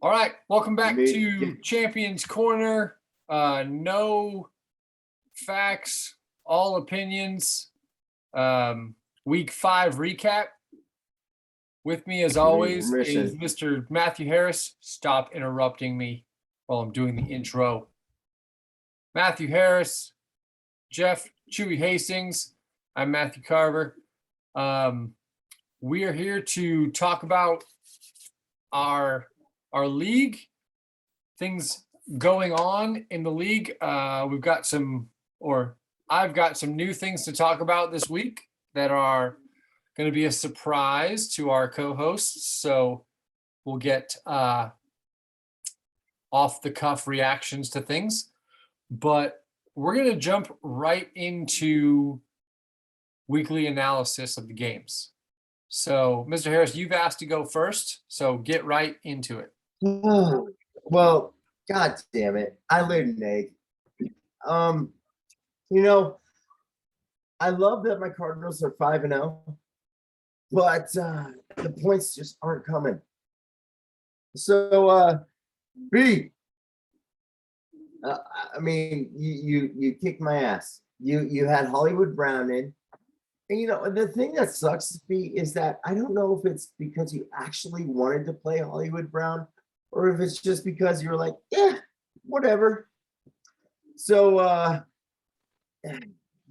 All right, welcome back to Yeah. Champions Corner. No facts, all opinions. Week 5 recap. With me, as always, is Permission. Mr. Matthew Harris. Stop interrupting me while I'm doing the intro. Matthew Harris, Jeff Chewy Hastings. I'm Matthew Carver. We are here to talk about our league, things going on in the league. I've got some new things to talk about this week that are going to be a surprise to our co-hosts. So we'll get off the cuff reactions to things, but we're going to jump right into weekly analysis of the games. So, Mr. Harris, you've asked to go first, so get right into it. Well, God damn it. I laid an egg. I love that my Cardinals are 5-0, but the points just aren't coming. So, B, I mean, you kicked my ass. You had Hollywood Brown in. And the thing that sucks to me is that I don't know if it's because you actually wanted to play Hollywood Brown or if it's just because you were like, yeah, whatever. So,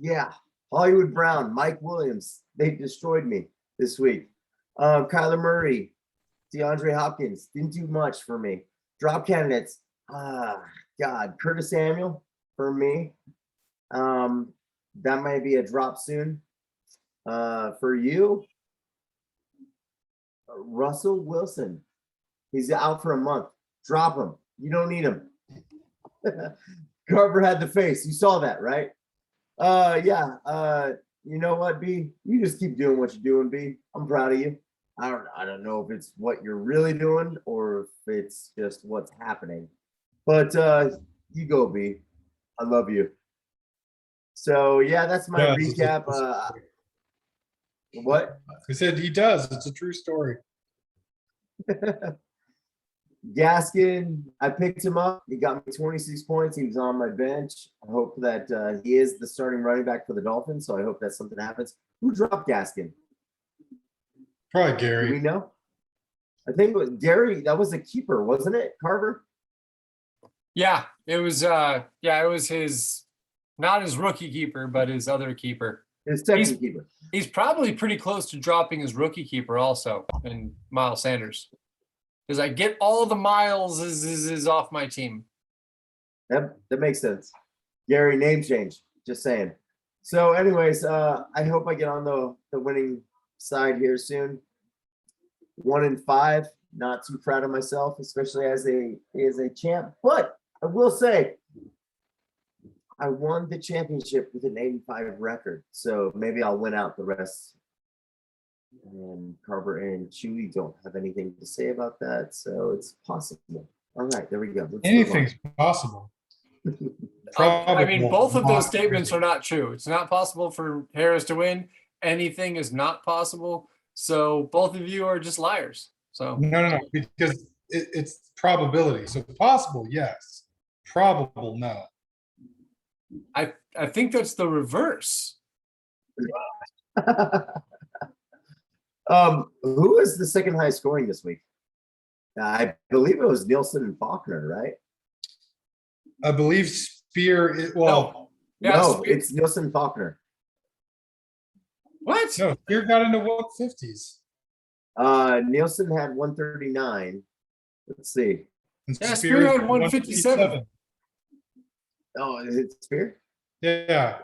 yeah, Hollywood Brown, Mike Williams, they destroyed me this week. Kyler Murray, DeAndre Hopkins, didn't do much for me. Drop candidates, God, Curtis Samuel for me. That might be a drop soon. For you, Russell Wilson, he's out for a month. Drop him. You don't need him. Carver had the face. You saw that, right? Yeah. You know what, B? You just keep doing what you're doing, B. I'm proud of you. I don't know if it's what you're really doing or if it's just what's happening. But you go, B. I love you. So yeah, that's my recap. What? He said he does. It's a true story. Gaskin, I picked him up. He got me 26 points. He was on my bench. I hope that he is the starting running back for the Dolphins, so I hope that something happens. Who dropped Gaskin? Probably Gary. Do we know? I think it was Gary. That was a keeper, wasn't it, Carver? Yeah, it was. It was his, not his rookie keeper, but his other keeper. His second keeper. He's probably pretty close to dropping his rookie keeper also in Miles Sanders. Because I get all the Miles is off my team. That makes sense. Gary, name change. Just saying. So anyways, I hope I get on the winning side here soon. 1-5. Not too proud of myself, especially as a champ. But I will say, I won the championship with an 85 record, so maybe I'll win out the rest. And Carver and Chewy don't have anything to say about that, so it's possible. All right, there we go. Anything's possible. I mean, both of those statements are not true. It's not possible for Harris to win. Anything is not possible. So both of you are just liars. So no, because it's probability. So possible, yes. Probable, no. I think that's the reverse. Who is the second highest scoring this week? I believe it was Nielsen and Faulkner, right? I believe Spear. No, it's Nielsen and Faulkner. What? No, Spear got into 150s. Nielsen had 139. Let's see. Yeah, Spear had 157. Oh, is it Spear? Yeah,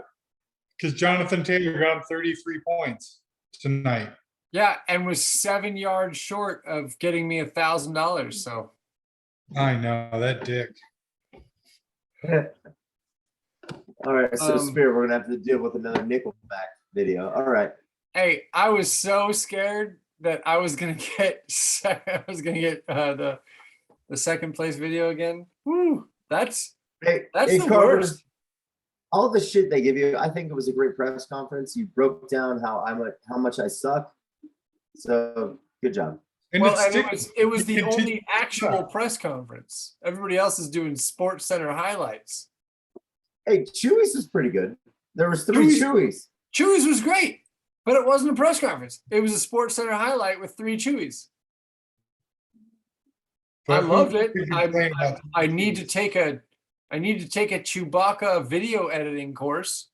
because Jonathan Taylor got 33 points tonight. Yeah, and was 7 yards short of getting me $1,000. So I know that dick. All right, so Spear, we're gonna have to deal with another Nickelback video. All right. Hey, I was so scared that I was gonna get the second place video again. Woo, that's the Carver, worst. All the shit they give you, I think it was a great press conference. You broke down how much I suck. So good job. And Well, it's and sticky. it was It the continues only actual press conference. Everybody else is doing Sports Center highlights. Hey, Chewy's is pretty good. There was 3 Chewy's- Chewy's. Chewy's was great, but it wasn't a press conference. It was a Sports Center highlight with 3 Chewy's. I But loved who it. could complain about I need to take a Chewbacca video editing course.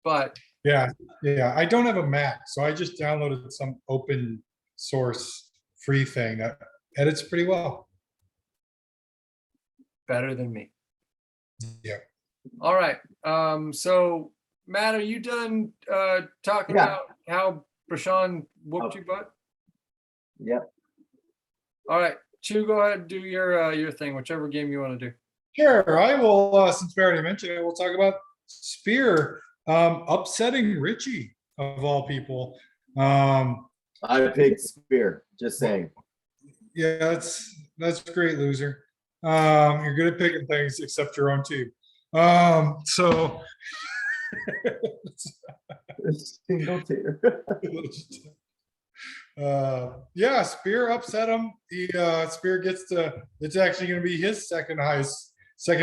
But Yeah, I don't have a Mac, so I just downloaded some open source free thing that edits pretty well. better than me. Yeah. All right. So Matt, are you done talking Yeah. about how Brashawn whooped Oh. your butt? Yep. All right. Chew, go ahead and do your thing, whichever game you want to do. Sure, I will, since we already mentioned it, we'll talk about Spear upsetting Richie of all people. I picked Spear, just saying. Yeah, that's great, loser. You're good at picking things except your own team. So Single tier. Yeah, Spear upset him. Spear gets it's actually going to be his second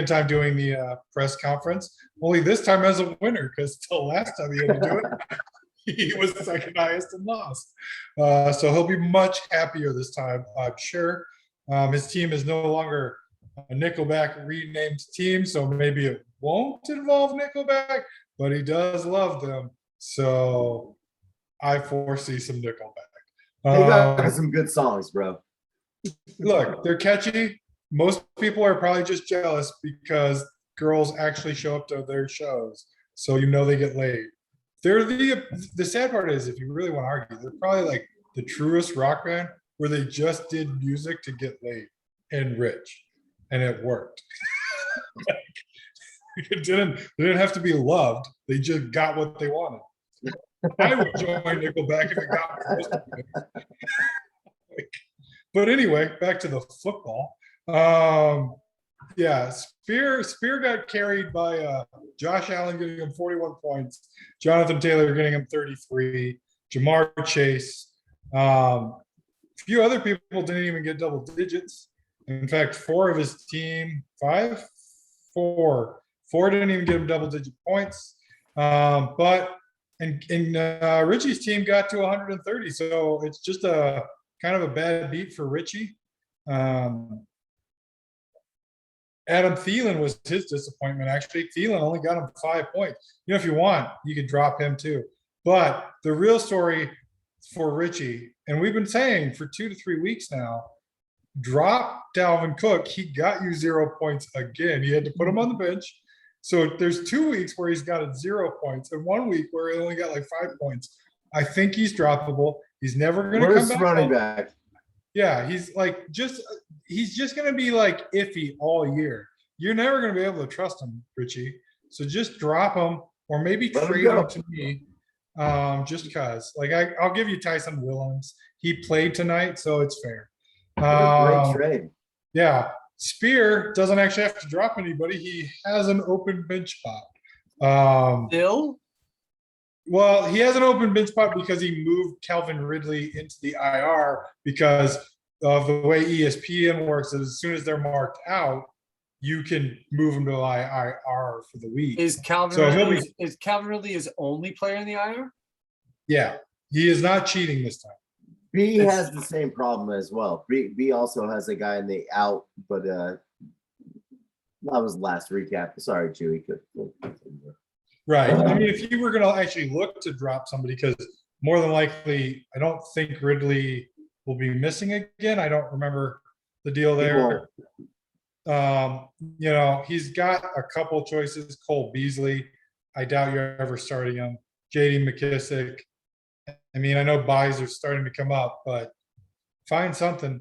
time doing the press conference, only this time as a winner, because the last time he had to do it, he was second highest and lost. So he'll be much happier this time, I'm sure. His team is no longer a Nickelback renamed team, so maybe it won't involve Nickelback, but he does love them. So I foresee some Nickelback. They got some good songs, bro. Look, they're catchy. Most people are probably just jealous because girls actually show up to their shows, so they get laid. They're the sad part is, if you really want to argue, they're probably like the truest rock band where they just did music to get laid and rich, and it worked. They didn't have to be loved. They just got what they wanted. I would join Nickelback if it got most of it. But anyway, back to the football. Yeah, Spear got carried by Josh Allen getting him 41 points, Jonathan Taylor getting him 33, Jamar Chase. A few other people didn't even get double digits. In fact, four didn't even get him double digit points. But Richie's team got to 130, so it's just a kind of a bad beat for Richie. Adam Thielen was his disappointment. Actually, Thielen only got him 5 points. If you want, you could drop him too. But the real story for Richie, and we've been saying for 2 to 3 weeks now, drop Dalvin Cook. He got you 0 points again. He had to put him on the bench. So there's 2 weeks where he's got 0 points and 1 week where he only got like 5 points. I think he's droppable. He's never going to come Worst back. running back. Yeah, he's just going to be like iffy all year. You're never going to be able to trust him, Richie. So just drop him or maybe Let him trade go. him to me. Just because. Like I'll give you Tyson Willems. He played tonight, so it's fair. What a great trade. Yeah. Spear doesn't actually have to drop anybody. He has an open bench spot. Still, Well, he has an open bench spot because he moved Calvin Ridley into the IR because of the way ESPN works. As soon as they're marked out, you can move them to IR for the week. is Calvin So he'll Ridley his only player in the IR? Yeah, he is not cheating this time. B It's- has the same problem as well. B also has a guy in the out, but that was last recap. Sorry, Chewy. Right. I mean, if you were going to actually look to drop somebody, because more than likely, I don't think Ridley will be missing again. I don't remember the deal there. He's got a couple choices. Cole Beasley. I doubt you're ever starting him. JD McKissick. I mean, I know buys are starting to come up, but find something.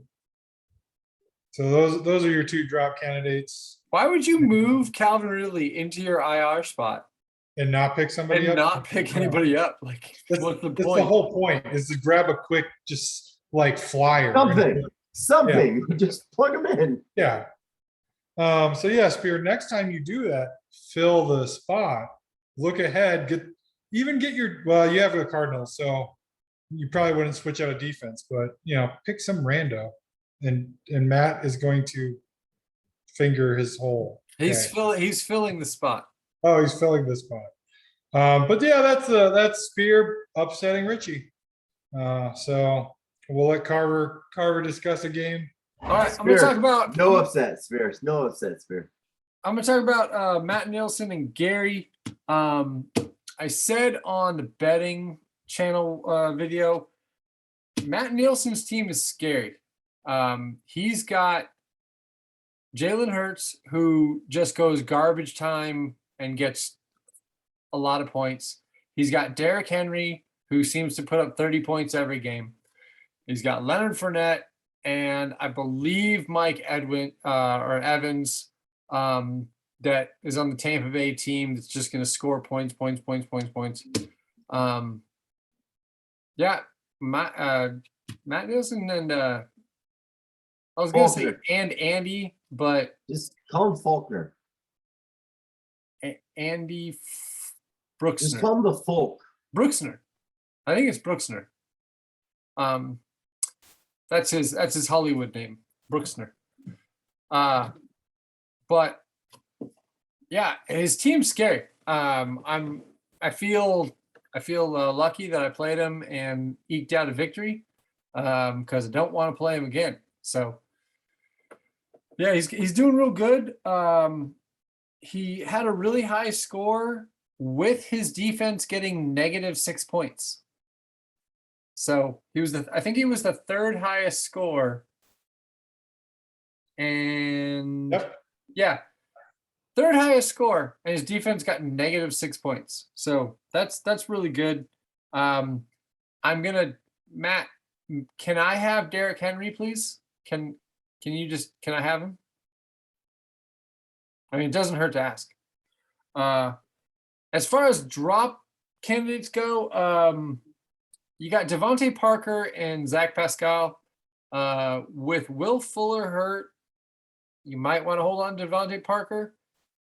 So those are your 2 drop candidates, Why would you move Calvin Ridley into your IR spot and not pick somebody and up. not pick anybody up? Like, That's, what's the that's point? the whole point, is to grab a quick, just like flyer. Something. Just plug them in. Yeah. So yeah, Spear, next time you do that, fill the spot, look ahead, you have the Cardinals. So you probably wouldn't switch out a defense, but pick some rando, and Matt is going to finger his hole. He's Okay. he's filling the spot. Oh, he's filling the spot. But yeah, that's Spear upsetting Richie. So we'll let Carver discuss a game. All right, I'm gonna Spear, talk about no upset, Spear. No upset, Spear. I'm gonna talk about Matt Nielsen and Gary. I said on the betting channel video, Matt Nielsen's team is scary. He's got Jalen Hurts, who just goes garbage time and gets a lot of points. He's got Derrick Henry, who seems to put up 30 points every game. He's got Leonard Fournette, and I believe Mike Edwin or Evans, that is on the Tampa Bay team that's just going to score points. Yeah, Matt Nielsen and I was going to say Faulkner. and Andy, but Just call him Faulkner. Andy Just Brooksner. call him the Folk. Brooksner. I think it's Brooksner. That's his Hollywood name, Brooksner. But yeah, his team's scary. I feel lucky that I played him and eked out a victory, because I don't want to play him again. So yeah, he's doing real good. He had a really high score with his defense getting -6 points. So I think he was the third highest score. And Yep. yeah, third highest score, and his defense got -6 points. So that's really good. Matt, can I have Derrick Henry, please? Can I have him? I mean, it doesn't hurt to ask. As far as drop candidates go, you got Devontae Parker and Zach Pascal. With Will Fuller hurt, you might want to hold on to Devontae Parker.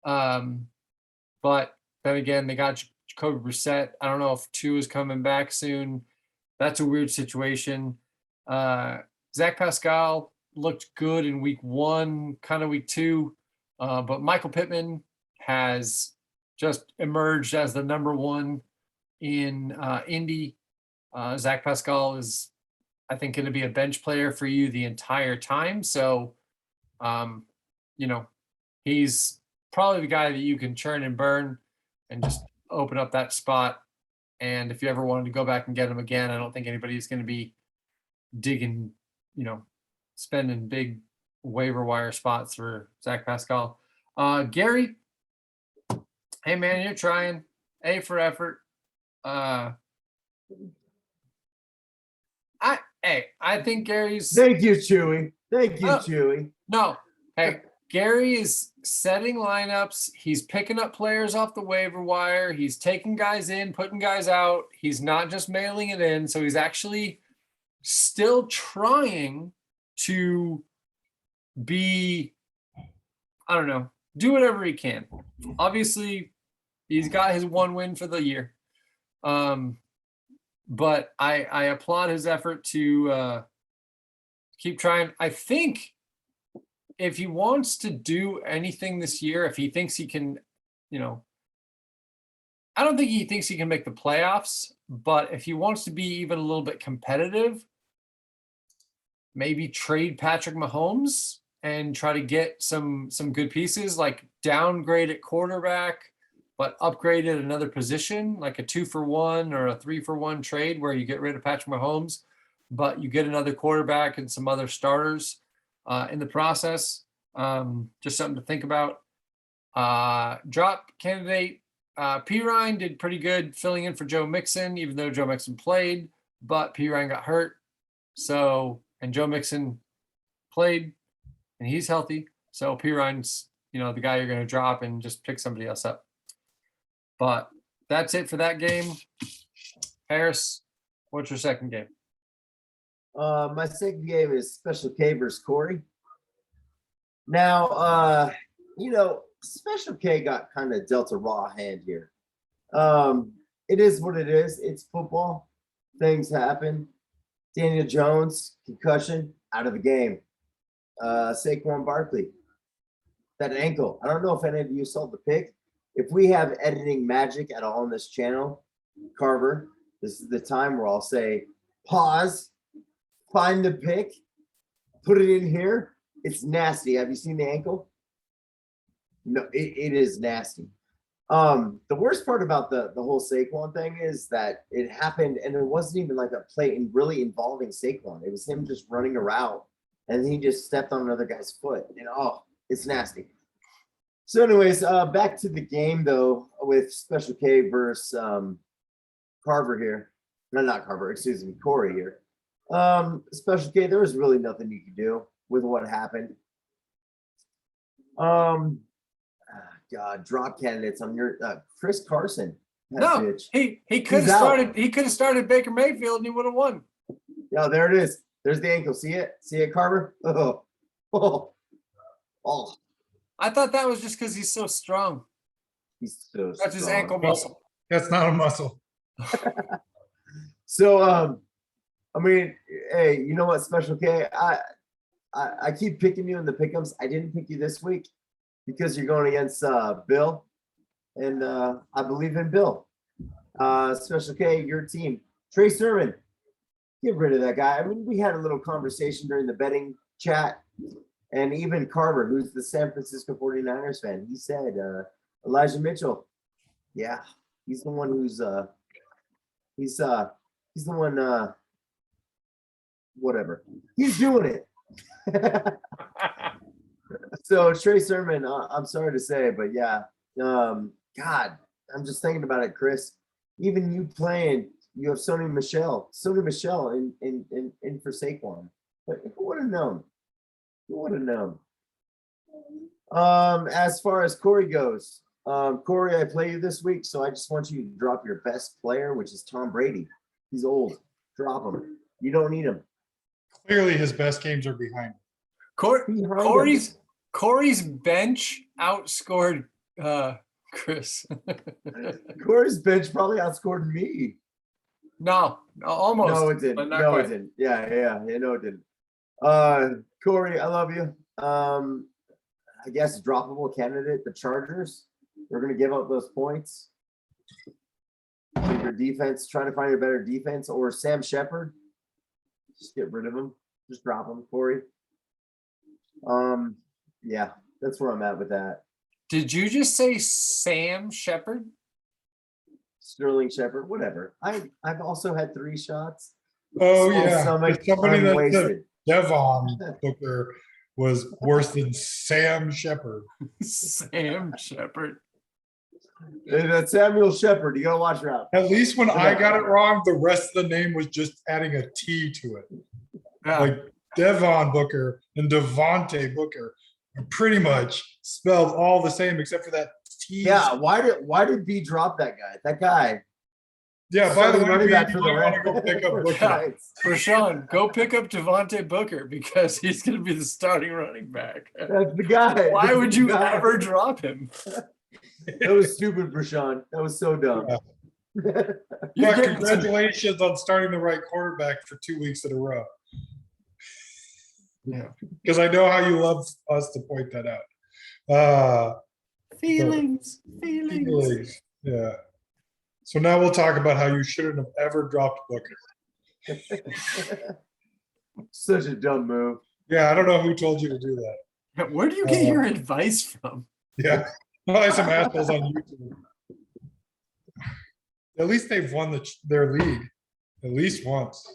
But then again, they got Jacoby Brissett. I don't know if Tua is coming back soon. That's a weird situation. Zach Pascal looked good in week 1, kind of week 2. But Michael Pittman has just emerged as the number 1 in Indy. Zach Pascal is, I think, going to be a bench player for you the entire time. So, he's probably the guy that you can churn and burn and just open up that spot. And if you ever wanted to go back and get him again, I don't think anybody's going to be digging, spending big waiver wire spots for Zach Pascal. Gary, hey man, you're trying. A for effort. I think Gary's. Thank you, Chewy. Thank you, Oh. Chewy. No, hey, Gary is setting lineups. He's picking up players off the waiver wire. He's taking guys in, putting guys out. He's not just mailing it in. So he's actually still trying to be, I don't know, do whatever he can. Obviously, he's got his 1 win for the year. But I applaud his effort to keep trying. I think if he wants to do anything this year, if he thinks he can, I don't think he thinks he can make the playoffs, but if he wants to be even a little bit competitive, maybe trade Patrick Mahomes and try to get some good pieces, like downgrade at quarterback, but upgrade at another position, like a 2-for-1 or a 3-for-1 trade where you get rid of Patrick Mahomes, but you get another quarterback and some other starters in the process. Just something to think about. Drop candidate. P. Ryan did pretty good filling in for Joe Mixon, even though Joe Mixon played, but P. Ryan got hurt. And Joe Mixon played and he's healthy. So P. Ryan's, the guy you're going to drop and just pick somebody else up. But that's it for that game. Harris, what's your second game? My second game is Special K versus Corey. Now, Special K got kind of dealt a raw hand here. It is what it is. It's football. things happen. Daniel Jones, concussion, out of the game. Saquon Barkley, that ankle. I don't know if any of you saw the pic. If we have editing magic at all on this channel, Carver, this is the time where I'll say, pause, find the pic, put it in here. It's nasty. Have you seen the ankle? No, it is nasty. The worst part about the whole Saquon thing is that it happened and it wasn't even like a play in really involving Saquon. It was him just running a route and he just stepped on another guy's foot. And it's nasty. So anyways, back to the game though, with Special K versus Carver here. No, not Carver, excuse me, Corey here. Special K, there was really nothing you could do with what happened. God, drop candidates on your Chris Carson. No, Bitch. he could have started. He could have started Baker Mayfield and he would have won. Yeah, there it is. There's the ankle. See it? See it, Carver? Oh. I thought that was just because he's so strong. He's so That's his strong. ankle muscle. That's not a muscle. So I mean, hey, you know what, Special K? I keep picking you in the pick'ems. I didn't pick you this week because you're going against Bill, and I believe in Bill. Special K, your team. Trey Sermon, get rid of that guy. I mean, we had a little conversation during the betting chat, and even Carver, who's the San Francisco 49ers fan, he said Elijah Mitchell. Yeah, he's the one who's he's the one whatever. He's doing it. So Trey Sermon, I'm sorry to say, but yeah, God, I'm just thinking about it, Chris. Even you playing, you have Sony Michelle in for Saquon. But who would have known? Who would have known? As far as Corey goes, Corey, I play you this week, so I just want you to drop your best player, which is Tom Brady. He's old. Drop him. You don't need him. Clearly, his best games are behind him. Corey's bench outscored Chris. Corey's bench probably outscored me. No, almost. No, it didn't. but not No, quite. it didn't. Yeah, no, it didn't. Corey, I love you. I guess droppable candidate, the Chargers. They're gonna give up those points. Your defense, trying to find a better defense, or Sam Shepard. Just get rid of him. Just drop him, Corey. Yeah, that's where I'm at with that. Did you just say Sam Shepard? Sterling Shepard, whatever. I've also had 3 shots. Oh, Small yeah. stomach, There's somebody that said unwasted. Devon Booker was worse than Sam Shepard. Sam Shepard. And that's Samuel Shepard. You gotta watch her out. At least when I got it wrong, the rest of the name was just adding a T to it. Yeah. Like Devon Booker and Devontae Booker are pretty much spelled all the same except for that T. Yeah, why did B drop that guy? That guy. Yeah, by the way, running we back for the want to go pick up Booker. Giants. Rashawn, go pick up Devontae Booker because he's going to be the starting running back. That's the guy. Why That's would the you guy. ever drop him? That was stupid, Rashawn. That was so dumb. Yeah. You're Yeah, getting some- congratulations on starting the right quarterback for 2 weeks in a row. Yeah. Because I know how you love us to point that out. Feelings. Feelings. Yeah. So now we'll talk about how you shouldn't have ever dropped Booker. Such a dumb move. Yeah, I don't know who told you to do that. Where do you get your advice from? Yeah, probably some assholes on YouTube. At least they've won their league at least once.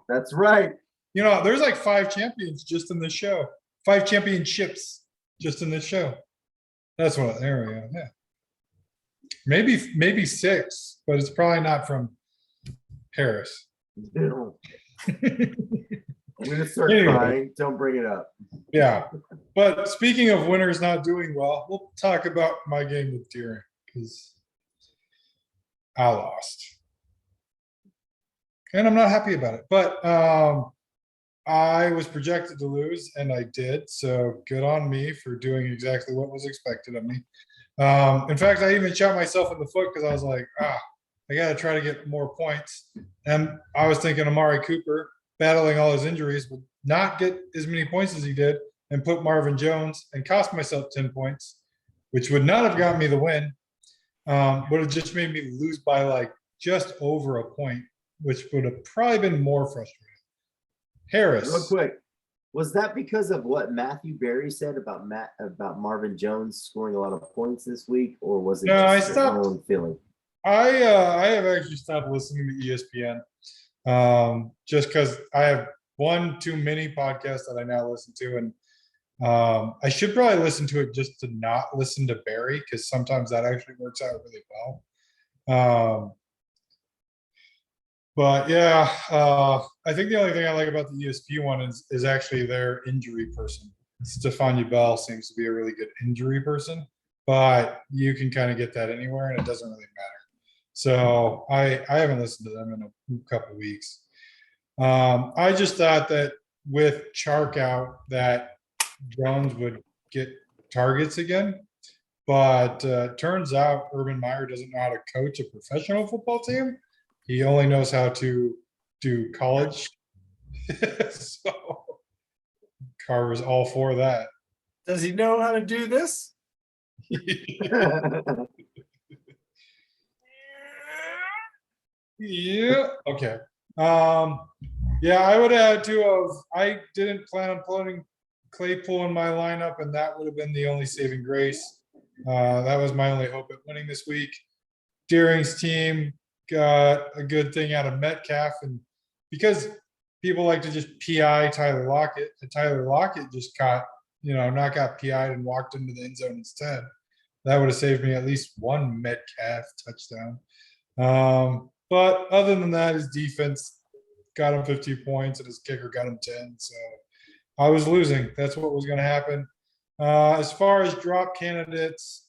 That's right. You know, there's like 5 champions just in this show. 5 championships just in this show. That's what. There we go. Yeah. Maybe 6, but it's probably not from Harris. I'm gonna start Anyway. crying. Don't bring it up. Yeah. But speaking of winners not doing well, we'll talk about my game with Deering because I lost. And I'm not happy about it. But I was projected to lose and I did. So good on me for doing exactly what was expected of me. In fact, I even shot myself in the foot because I was like, I got to try to get more points. And I was thinking Amari Cooper, battling all his injuries, would not get as many points as he did and put Marvin Jones and cost myself 10 points, which would not have gotten me the win. Would have just made me lose by like just over a point, which would have probably been more frustrating. Harris. Real quick, was that because of what Matthew Berry said about Marvin Jones scoring a lot of points this week, or was it No, I just your stopped. own feeling? I have actually stopped listening to ESPN just because I have one too many podcasts that I now listen to, and I should probably listen to it just to not listen to Barry because sometimes that actually works out really well. But yeah, I think the only thing I like about the ESP one is actually their injury person. Stephania Bell seems to be a really good injury person, but you can kind of get that anywhere and it doesn't really matter. So I haven't listened to them in a couple of weeks. I just thought that with Chark out that Jones would get targets again, but turns out Urban Meyer doesn't know how to coach a professional football team. He only knows how to do college. So Carver's all for that. Does he know how to do this? Yeah. Okay. Yeah, I would add I didn't plan on putting Claypool in my lineup, and that would have been the only saving grace. That was my only hope at winning this week. Deering's team got a good thing out of Metcalf, and because people like to just PI Tyler Lockett, and Tyler Lockett just not got PI'd and walked into the end zone instead. That would have saved me at least one Metcalf touchdown. But other than that, his defense got him 50 points and his kicker got him 10. So I was losing. That's what was going to happen. As far as drop candidates,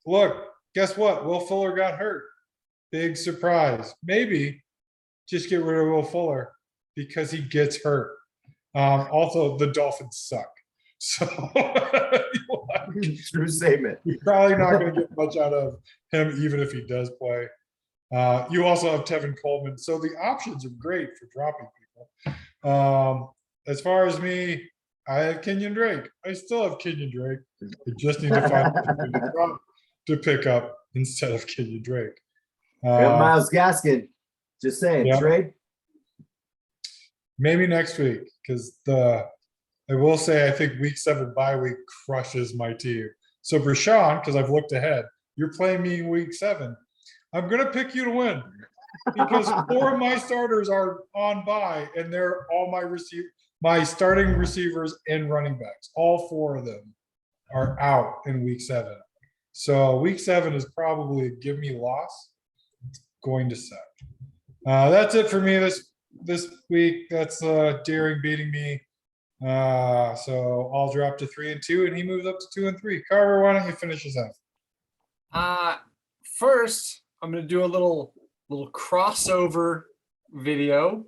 look, guess what? Will Fuller got hurt. Big surprise. Maybe just get rid of Will Fuller because he gets hurt. Also, the Dolphins suck. So True statement. you're probably not going to get much out of him, even if he does play. You also have Tevin Coleman. So the options are great for dropping people. As far as me, I have Kenyon Drake. I still have Kenyon Drake. I just need to find something to drop to pick up instead of Kenyon Drake. Miles Gaskin. Just saying, Yeah. trade. Maybe next week, because I will say I think week 7 bye week crushes my team. So Brashawn, because I've looked ahead, you're playing me in week 7. I'm gonna pick you to win because 4 of my starters are on bye, and they're all my starting receivers and running backs. All 4 of them are out in week 7. So week 7 is probably a give me loss. It's going to suck. That's it for me this week. That's Deering beating me. So I'll drop to 3-2, and he moves up to 2-3. Carver, why don't you finish us out? First, I'm gonna do a little crossover video.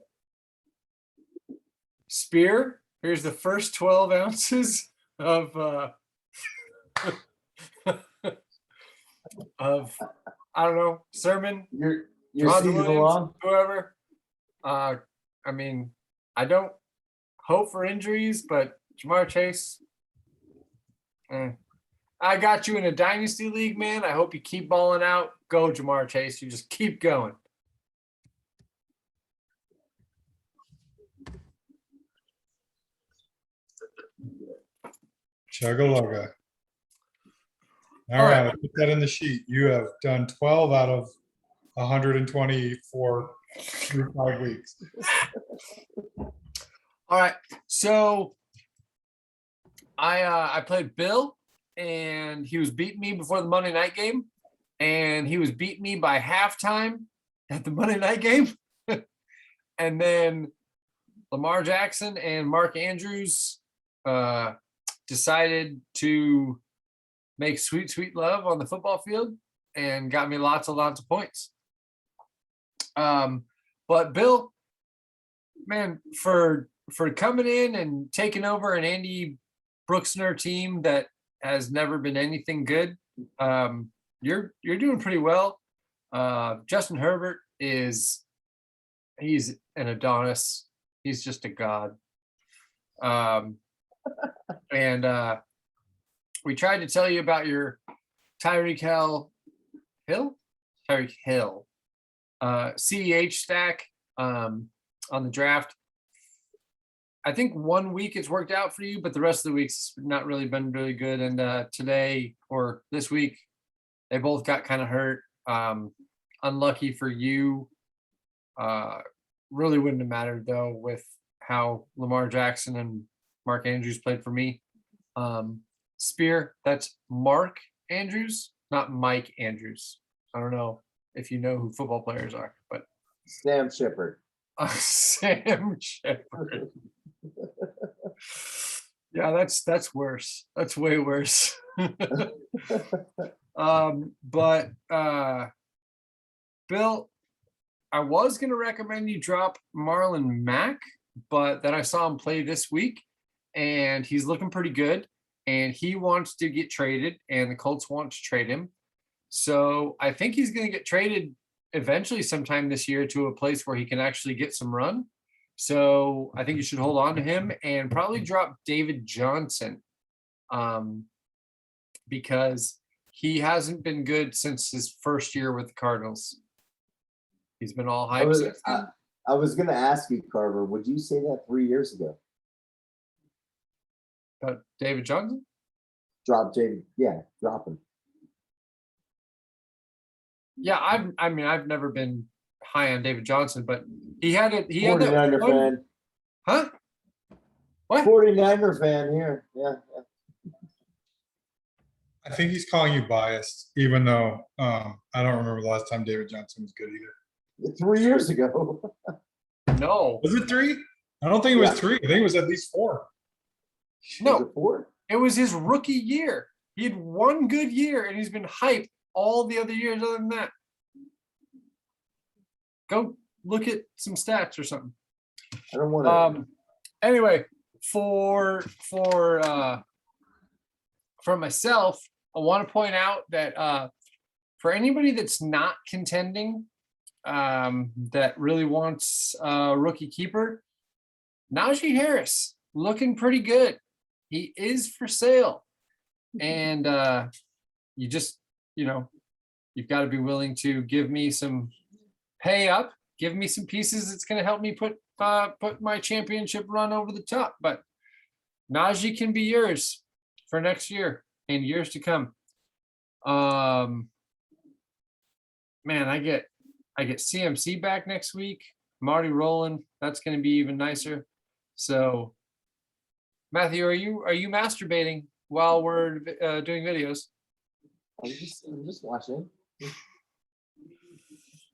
Spear, here's the first 12 ounces of of I don't know, sermon. You're Ron season Williams, along. whoever. I mean, I don't hope for injuries, but Jamar Chase. I got you in a dynasty league, man. I hope you keep balling out. Go, Jamar Chase. You just keep going. Chug-a-lugga. All All right, right. I'll put that in the sheet. You have done 12 out of 124 through 5 weeks. All right. So I played Bill, and he was beating me before the Monday night game, and he was beating me by halftime at the Monday night game. And then Lamar Jackson and Mark Andrews decided to make sweet, sweet love on the football field and got me lots of points. But Bill, man, for coming in and taking over an Andy Brooksner team that has never been anything good, you're doing pretty well. Justin Herbert he's an Adonis. He's just a god. And we tried to tell you about your Tyreek Hill, Tyreek Hill, CEH stack on the draft. I think 1 week it's worked out for you, but the rest of the week's not really been really good. And today or this week, they both got kind of hurt. Unlucky for you. Really wouldn't have mattered though with how Lamar Jackson and Mark Andrews played for me. Spear, that's Mark Andrews, not Mike Andrews. I don't know if you know who football players are, but Sam Shepard. Sam Shepard. Yeah, that's worse. That's way worse. But Bill, I was gonna recommend you drop Marlon Mack, but then I saw him play this week, and he's looking pretty good. And he wants to get traded, and the Colts want to trade him. So I think he's going to get traded eventually sometime this year to a place where he can actually get some run. So I think you should hold on to him and probably drop David Johnson, because he hasn't been good since his first year with the Cardinals. He's been all hype since then. I was going to ask you, Carver, would you say that 3 years ago? David Johnson? Drop David. Yeah, drop him. Yeah, I've never been high on David Johnson, but he had that 49er one- fan. Huh? What? 49er fan here. Yeah. I think he's calling you biased, even though I don't remember the last time David Johnson was good either. 3 years ago. No. Was it 3? I don't think it was Yeah. 3. I think it was at least 4. No. Was it 4? It was his rookie year. He had one good year, and he's been hyped all the other years other than that. Go look at some stats or something. I don't want to. Anyway, for myself, I want to point out that for anybody that's not contending, that really wants a rookie keeper, Najee Harris looking pretty good. He is for sale, and you've got to be willing to give me some pay up, give me some pieces that's going to help me put my championship run over the top. But Najee can be yours for next year and years to come. Man, I get CMC back next week. Marty Rowland, that's going to be even nicer. So, Matthew, are you masturbating while we're doing videos? I'm just watching.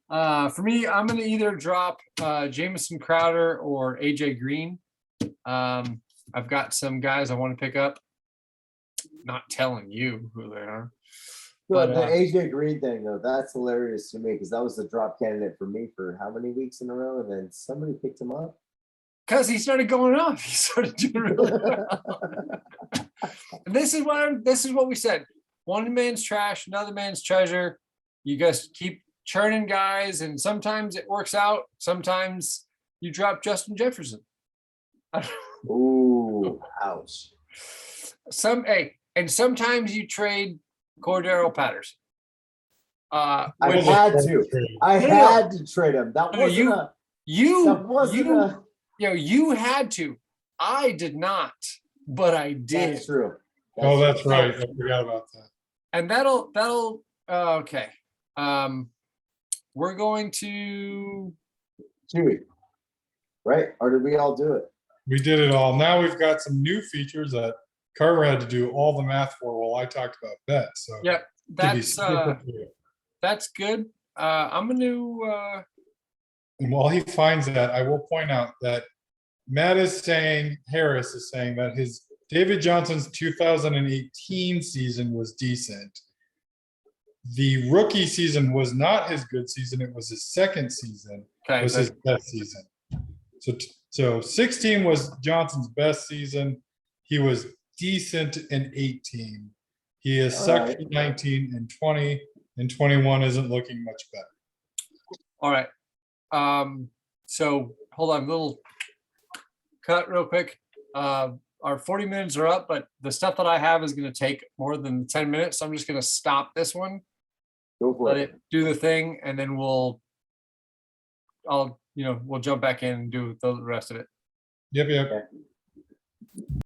For me, I'm going to either drop Jamison Crowder or AJ Green. I've got some guys I want to pick up. Not telling you who they are. But But, the AJ Green thing, though, that's hilarious to me because that was the drop candidate for me for how many weeks in a row, and then somebody picked him up. Because he started going off. He started doing really well. And this is what we said. One man's trash, another man's treasure. You guys keep churning guys, and sometimes it works out. Sometimes you drop Justin Jefferson. Ooh, ouch. And sometimes you trade Cordero Patterson. I Which- had to. I No, no. had to trade him. That No, wasn't you- a. you That wasn't you a. you had to. I did not, but I did. That's true. Oh, that's right. I forgot about that. And that'll okay. We're going to Chewy. Right? Or did we all do it? We did it all. Now we've got some new features that Carver had to do all the math for while I talked about bets. So yeah, to be that's super clear. that's good. I'm gonna And while he finds that, I will point out that Harris is saying that his David Johnson's 2018 season was decent. The rookie season was not his good season. It was his second season. okay. Was his best season. So 16 was Johnson's best season. He was decent in 18. He has All sucked right. in 19 and 20. and 21 isn't looking much better. All right. So hold on, little cut real quick. Our 40 minutes are up, but the stuff that I have is going to take more than 10 minutes. So I'm just going to stop this one, Go for let it. it do the thing, and then we'll jump back in and do the rest of it. Yep.